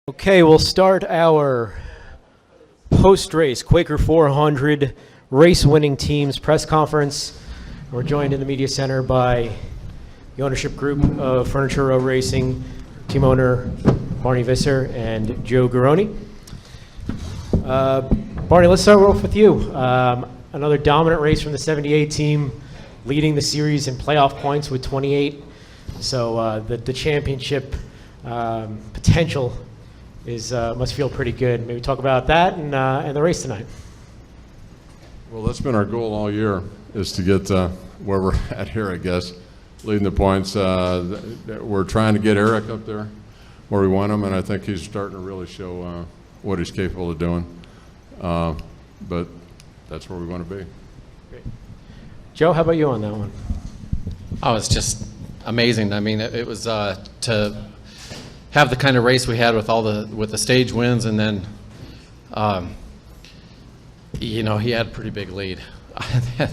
Okay, we'll start our post-race Quaker 400 race-winning teams press conference. We're joined in the media center by the ownership group of Furniture Row Racing, team owner Barney Visser and Joe Garone. Barney, let's start off with you. Another dominant race from the 78 team, leading the series in playoff points with 28. So the championship potential must feel pretty good. Maybe talk about that and the race tonight. Well, that's been our goal all year, is to get where we're at here, I guess, leading the points. We're trying to get Eric up there where we want him, and I think he's starting to really show what he's capable of doing. But that's where we want to be. Great. Joe, how about you on that one? Oh, it's just amazing. I mean, it was to have the kind of race we had with the stage wins, and then he had a pretty big lead.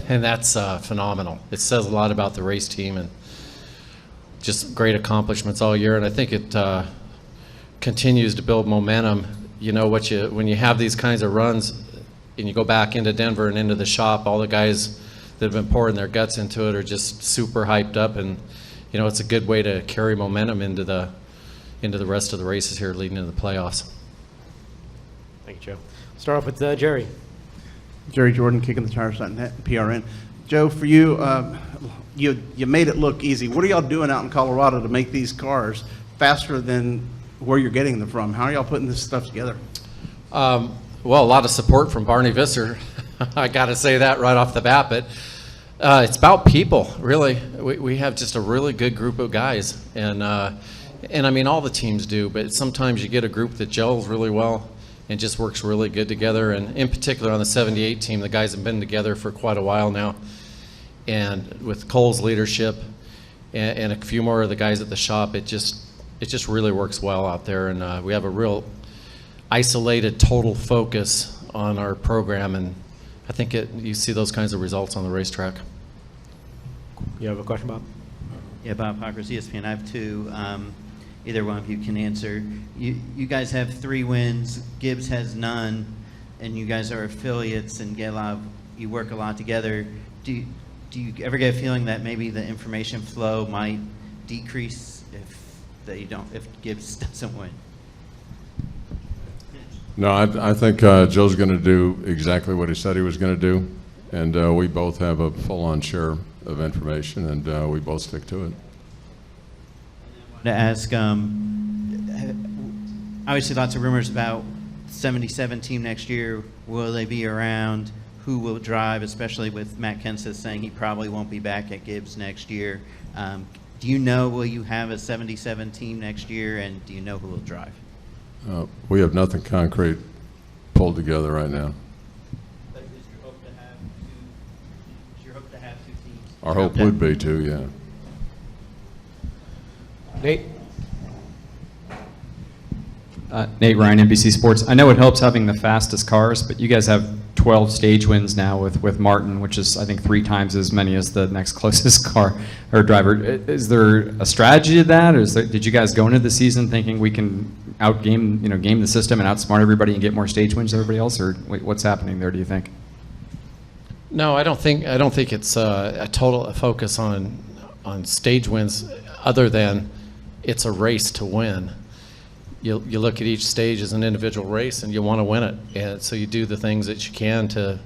And that's phenomenal. It says a lot about the race team and just great accomplishments all year, and I think it continues to build momentum. When you have these kinds of runs and you go back into Denver and into the shop, all the guys that have been pouring their guts into it are just super hyped up, and it's a good way to carry momentum into the rest of the races here leading into the playoffs. Thank you, Joe. Start off with Jerry. Jerry Jordan, Kicking the Tires.net, PRN. Joe, for you, you made it look easy. What are y'all doing out in Colorado to make these cars faster than where you're getting them from? How are y'all putting this stuff together? Well, a lot of support from Barney Visser. I got to say that right off the bat, but it's about people, really. We have just a really good group of guys, and I mean, all the teams do, but sometimes you get a group that gels really well and just works really good together. And in particular on the 78 team, the guys have been together for quite a while now. And with Cole's leadership and a few more of the guys at the shop, it just really works well out there. And we have a real isolated, total focus on our program. And I think you see those kinds of results on the racetrack. You have a question, Bob? Yeah, Bob Hockers, ESPN. I have two. Either one of you can answer. You guys have 3 wins. Gibbs has none, and you guys are affiliates and you work a lot together. Do you ever get a feeling that maybe the information flow might decrease if Gibbs doesn't win? No, I think Joe's going to do exactly what he said he was going to do, and we both have a full-on share of information, and we both stick to it. To ask, obviously lots of rumors about 77 team next year. Will they be around? Who will drive, especially with Matt Kenseth saying he probably won't be back at Gibbs next year. Do you know, will you have a 77 team next year, and do you know who will drive? We have nothing concrete pulled together right now. But is your hope to have two teams? Our hope would be to, yeah. Nate? Nate Ryan, NBC Sports. I know it helps having the fastest cars, but you guys have 12 stage wins now with Martin, which is, I think, 3 times as many as the next closest car or driver. Is there a strategy to that, or did you guys go into the season thinking we can game the system and outsmart everybody and get more stage wins than everybody else, or what's happening there? Do you think? No, I don't think it's a total focus on stage wins, other than it's a race to win. You look at each stage as an individual race, and you want to win it, and so you do the things that you can to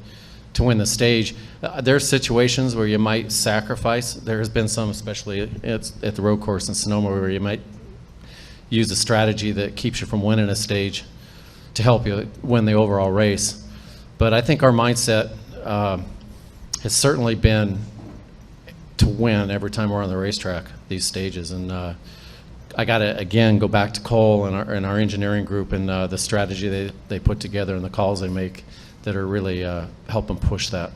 win the stage. There's situations where you might sacrifice. There has been some, especially at the road course in Sonoma, where you might use a strategy that keeps you from winning a stage to help you win the overall race. But I think our mindset has certainly been to win every time we're on the racetrack, these stages. And I got to, again, go back to Cole and our engineering group and the strategy they put together and the calls they make that are really helping push that.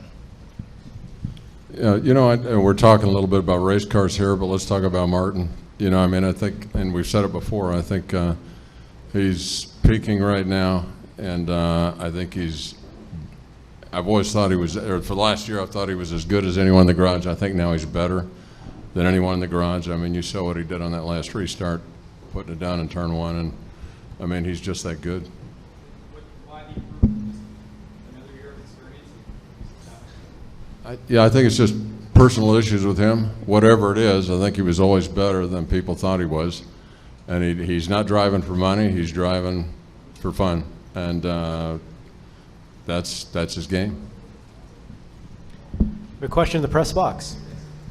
We're talking a little bit about race cars here, but let's talk about Martin. I think, and we've said it before, I think he's peaking right now, and I think I've always thought he was, or for last year, I thought he was as good as anyone in the garage. I think now he's better than anyone in the garage. I mean, you saw what he did on that last restart, putting it down in turn 1, and I mean, he's just that good. Yeah, I think it's just personal issues with him. Whatever it is, I think he was always better than people thought he was. And he's not driving for money, he's driving for fun. And that's his game. A question in the press box.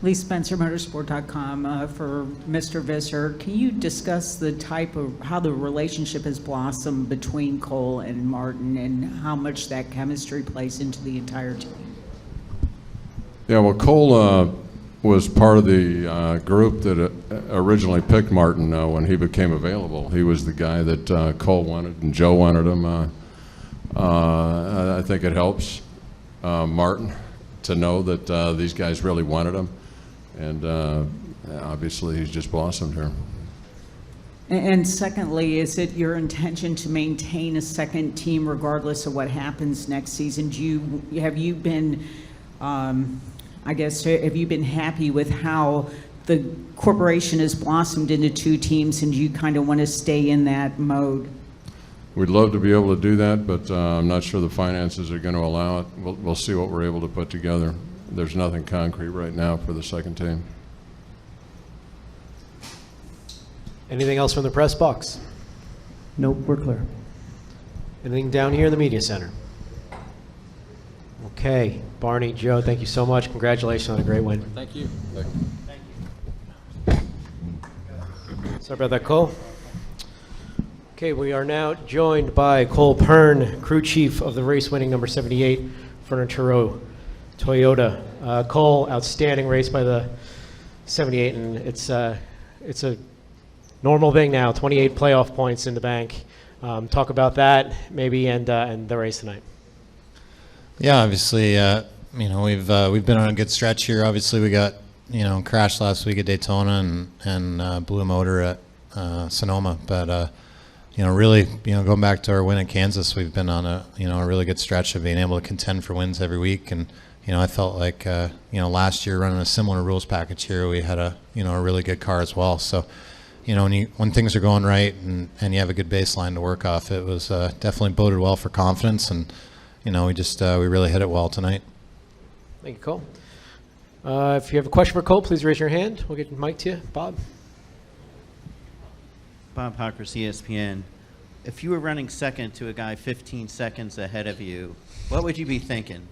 Lee Spencer, motorsport.com. For Mr. Visser, can you discuss the type of, how the relationship has blossomed between Cole and Martin and how much that chemistry plays into the entire team? Yeah, well, Cole was part of the group that originally picked Martin when he became available. He was the guy that Cole wanted and Joe wanted him. I think it helps Martin to know that these guys really wanted him. And obviously he's just blossomed here. And secondly, is it your intention to maintain a second team regardless of what happens next season? Have you been, I guess, have you been happy with how the corporation has blossomed into two teams, and you kind of want to stay in that mode? We'd love to be able to do that, but I'm not sure the finances are going to allow it. We'll see what we're able to put together. There's nothing concrete right now for the second team. Anything else from the press box? Nope, we're clear. Anything down here in the media center? Okay, Barney, Joe, thank you so much. Congratulations on a great win. Thank you. Sorry about that, Cole. Okay, we are now joined by Cole Pearn, crew chief of the race-winning number 78 Furniture Toyota. Cole, outstanding race by the 78, and it's a normal thing now. 28 playoff points in the bank. Talk about that maybe and the race tonight. Yeah, obviously, we've been on a good stretch here. Obviously, we got crashed last week at Daytona and blew a motor at Sonoma, but really, going back to our win at Kansas, we've been on a really good stretch of being able to contend for wins every week. And I felt like last year running a similar rules package here, we had a really good car as well. So when things are going right and you have a good baseline to work off, it was definitely boded well for confidence. And we really hit it well tonight. Thank you, Cole. If you have a question for Cole, please raise your hand. We'll get the mic to you. Bob. Bob Hawkers, ESPN. If you were running second to a guy 15 seconds ahead of you, what would you be thinking?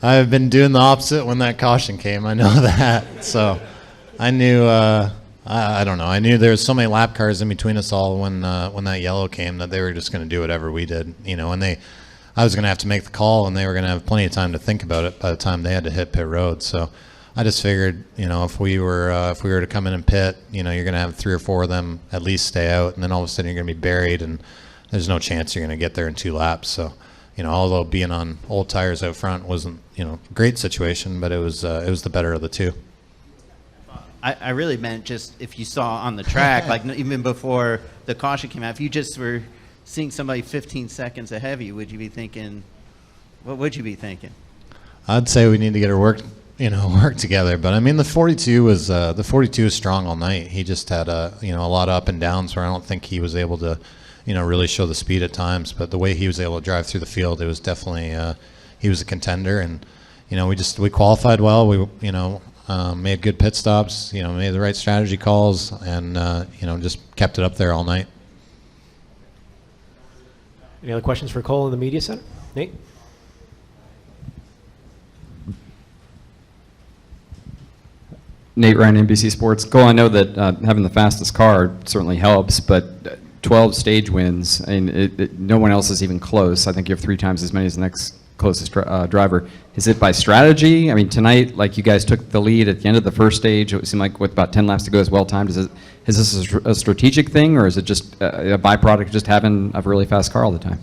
I've been doing the opposite when that caution came. I know that. So I knew, I don't know. I knew there was so many lap cars in between us all when that yellow came that they were just going to do whatever we did. And I was going to have to make the call, and they were going to have plenty of time to think about it by the time they had to hit pit road. So I just figured, if we were to come in and pit, you're going to have 3 or 4 of them at least stay out, and then all of a sudden you're going to be buried, and there's no chance you're going to get there in 2 laps. So, although being on old tires out front wasn't, a great situation, but it was the better of the two. I really meant just if you saw on the track, like even before the caution came out, if you just were seeing somebody 15 seconds ahead of you, would you be thinking, what would you be thinking? I'd say we need to get our work together. But I mean, the 42 was strong all night. He just had a lot of up and downs where I don't think he was able to, really show the speed at times. But the way he was able to drive through the field, it was definitely he was a contender. And we qualified well. We made good pit stops. Made the right strategy calls, and just kept it up there all night. Any other questions for Cole in the media center? Nate? Nate Ryan, NBC Sports. Cole, I know that having the fastest car certainly helps, but 12 stage wins, and no one else is even close. I think you have 3 times as many as the next closest driver. Is it by strategy? I mean, tonight, like you guys took the lead at the end of the first stage. It seemed like with about 10 laps to go, as well timed. Is this a strategic thing, or is it just a byproduct of just having a really fast car all the time?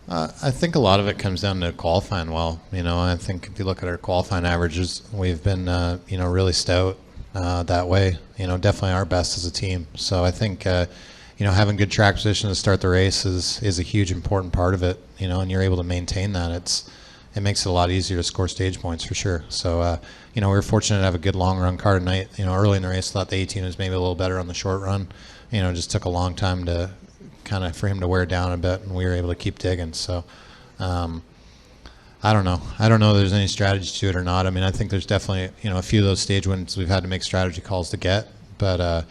I think a lot of it comes down to qualifying well. I think if you look at our qualifying averages, we've been really stout that way. Definitely our best as a team. So I think having good track position to start the race is a huge important part of it. And you're able to maintain that. It makes it a lot easier to score stage points for sure. So we were fortunate to have a good long run car tonight. Early in the race, thought the 18 was maybe a little better on the short run. Just took a long time to kind of for him to wear down a bit, and we were able to keep digging. So I don't know. I don't know if there's any strategy to it or not. I mean, I think there's definitely, a few of those stage wins we've had to make strategy calls to get. But,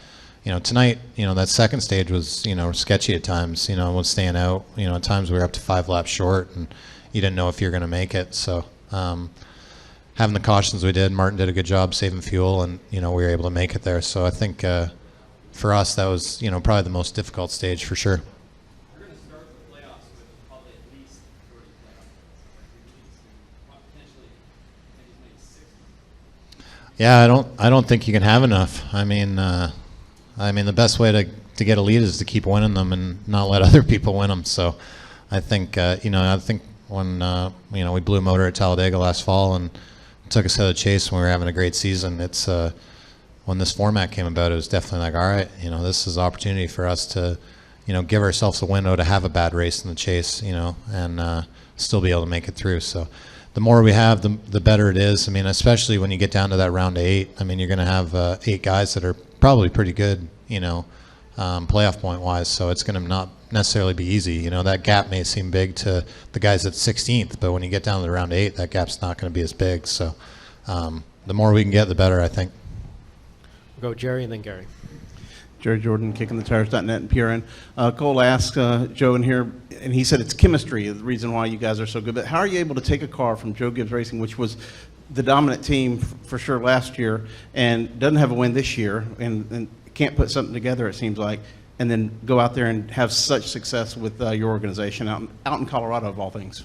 tonight, that second stage was, sketchy at times, was staying out. At times we were up to 5 laps short, and you didn't know if you're going to make it. So having the cautions we did, Martin did a good job saving fuel, and, we were able to make it there. So I think for us, that was, probably the most difficult stage for sure. We're going to start the playoffs with probably at least 30 playoff points. Potentially, maybe 60. Yeah, I don't think you can have enough. I mean, the best way to get a lead is to keep winning them and not let other people win them. So, I think when we blew a motor at Talladega last fall and took us out of the chase when we were having a great season, it's when this format came about, it was definitely like, all right, this is an opportunity for us to, give ourselves a window to have a bad race in the chase, and still be able to make it through. So. The more we have, the better it is. I mean, especially when you get down to that round of 8. I mean, you're going to have 8 guys that are probably pretty good, playoff point wise. So it's going to not necessarily be easy. That gap may seem big to the guys at 16th, but when you get down to the round of 8, that gap's not going to be as big. So the more we can get, the better, I think. We'll go Jerry and then Gary. Jerry Jordan, kickingthetires.net and PRN. Cole asked Joe in here, and he said it's chemistry is the reason why you guys are so good. But how are you able to take a car from Joe Gibbs Racing, which was the dominant team for sure last year, and doesn't have a win this year, and can't put something together, it seems like, and then go out there and have such success with your organization out in Colorado, of all things?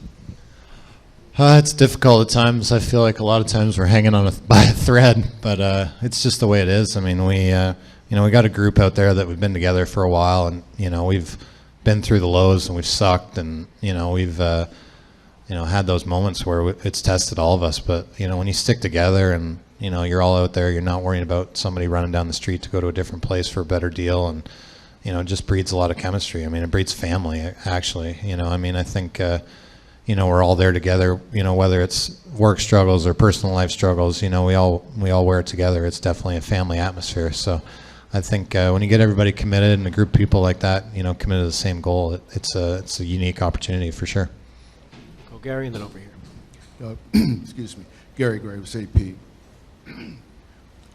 It's difficult at times. I feel like a lot of times we're hanging on by a thread, but it's just the way it is. I mean, we got a group out there that we've been together for a while, and we've been through the lows and we've sucked, and we've had those moments where it's tested all of us. But when you stick together and you're all out there, you're not worrying about somebody running down the street to go to a different place for a better deal, and it just breeds a lot of chemistry. I mean, it breeds family, actually. I mean, I think we're all there together. Whether it's work struggles or personal life struggles, we all wear it together. It's definitely a family atmosphere. So I think when you get everybody committed and a group of people like that, committed to the same goal, it's a unique opportunity for sure. Go Gary and then over here. Excuse me, Gary Graves, AP.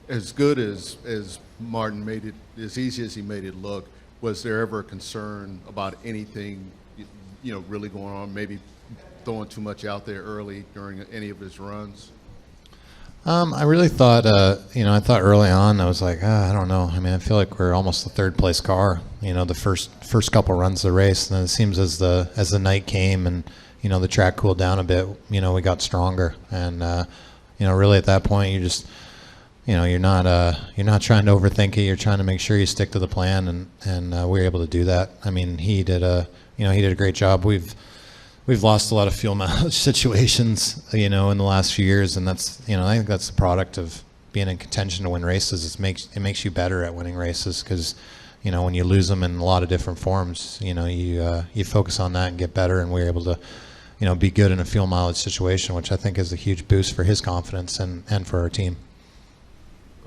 As good as Martin made it, as easy as he made it look, was there ever a concern about anything, really going on, maybe throwing too much out there early during any of his runs? I really thought, I thought early on, I was like, I don't know. I mean, I feel like we're almost the third place car, the first couple runs of the race. And then it seems as the night came and, the track cooled down a bit, we got stronger. And, really at that point, you just, you're not trying to overthink it. You're trying to make sure you stick to the plan. And we were able to do that. I mean, he did a great job. We've lost a lot of fuel mileage situations, in the last few years, and that's, I think that's the product of being in contention to win races. It makes you better at winning races because, when you lose them in a lot of different forms, you focus on that and get better. And we're able to, be good in a fuel mileage situation, which I think is a huge boost for his confidence and for our team.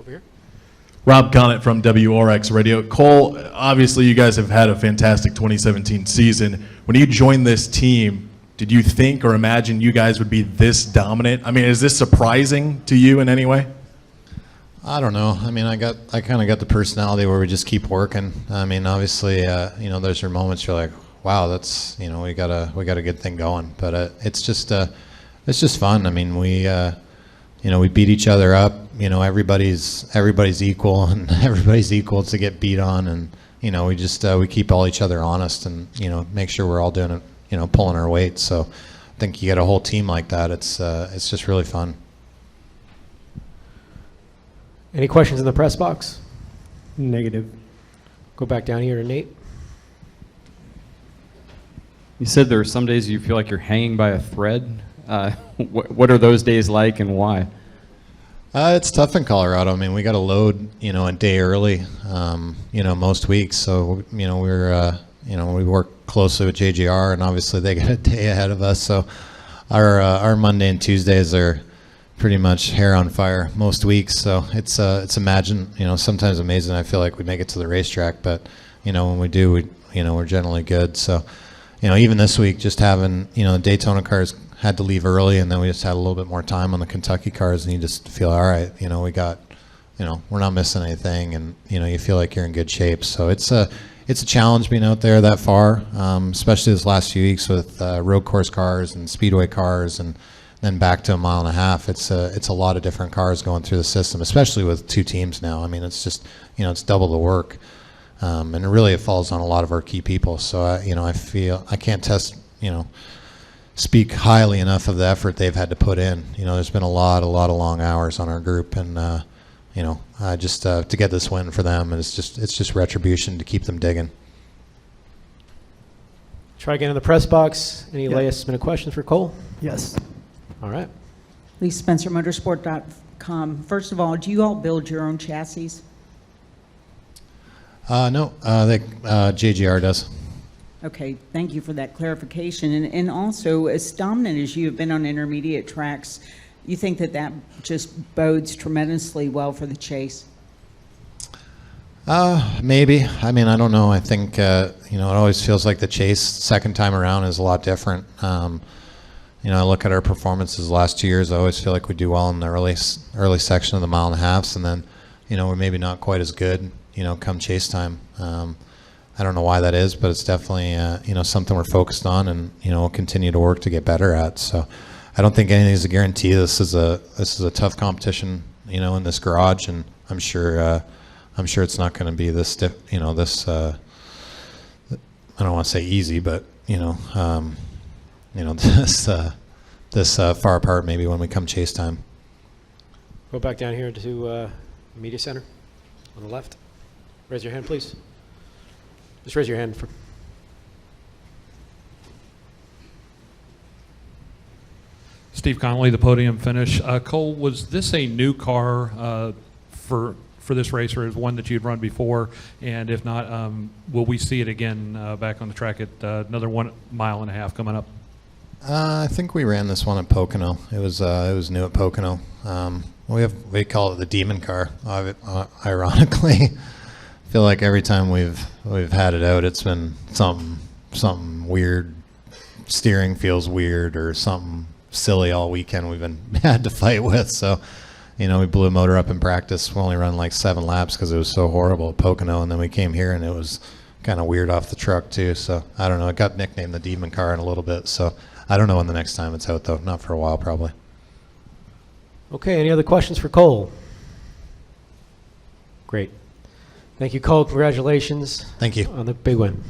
Over here. Rob Connett from WRX Radio. Cole, obviously you guys have had a fantastic 2017 season. When you joined this team, did you think or imagine you guys would be this dominant? I mean, is this surprising to you in any way? I don't know. I mean, I kind of got the personality where we just keep working. I mean, obviously, there's your moments you're like, wow, that's, we got a good thing going. But it's just fun. I mean, we beat each other up. Everybody's equal, and everybody's equal to get beat on, and we keep all each other honest, and make sure we're all doing it, pulling our weight. So I think you get a whole team like that. It's just really fun. Any questions in the press box? Negative. Go back down here to Nate. You said there are some days you feel like you're hanging by a thread. What are those days like, and why? It's tough in Colorado. I mean, we got to load, a day early, most weeks. So, we work closely with JGR, and obviously they got a day ahead of us. So our Monday and Tuesdays are pretty much hair on fire most weeks. So it's sometimes amazing. I feel like we make it to the racetrack, but when we do, we're generally good. So, even this week, just having, the Daytona cars had to leave early, and then we just had a little bit more time on the Kentucky cars, and you just feel, all right, we got, we're not missing anything, and, you feel like you're in good shape. So it's a challenge being out there that far, especially this last few weeks with road course cars and speedway cars, and then back to a mile and a half. It's a lot of different cars going through the system, especially with two teams now. I mean, it's just, it's double the work. And it falls on a lot of our key people. So, I feel I can't speak highly enough of the effort they've had to put in. There's been a lot of long hours on our group, and just to get this win for them, and it's just retribution to keep them digging. Try again in the press box. Any last minute questions for Cole? Yes. All right. Lee Spencer, Motorsport.com. First of all, do you all build your own chassis? No, JGR does. Okay, thank you for that clarification. And also, as dominant as you have been on intermediate tracks, you think that just bodes tremendously well for the chase? Maybe. I mean, I don't know. I think, it always feels like the chase second time around is a lot different. I look at our performances the last 2 years. I always feel like we do well in the early section of the mile and a halves, and then, we're maybe not quite as good, come chase time. I don't know why that is, but it's definitely, something we're focused on, and, we'll continue to work to get better at. So I don't think anything is a guarantee. This is a tough competition, in this garage, and I'm sure it's not going to be this stiff, this, I don't want to say easy, but, this far apart maybe when we come chase time. Go back down here to the media center on the left. Raise your hand, please. Just raise your hand. Steve Connolly, the podium finish. Cole, was this a new car for this race, or is one that you'd run before? And if not, will we see it again back on the track at another 1.5 miles coming up? I think we ran this one at Pocono. It was new at Pocono. We call it the demon car. Ironically, I feel like every time we've had it out, it's been something weird. Steering feels weird, or something silly all weekend we've had to fight with. So, we blew a motor up in practice. We only run like 7 laps because it was so horrible at Pocono, and then we came here and it was kind of weird off the truck too. So I don't know. It got nicknamed the demon car in a little bit. So I don't know when the next time it's out though. Not for a while probably. Okay, any other questions for Cole? Great. Thank you, Cole. Congratulations. Thank you. On the big win.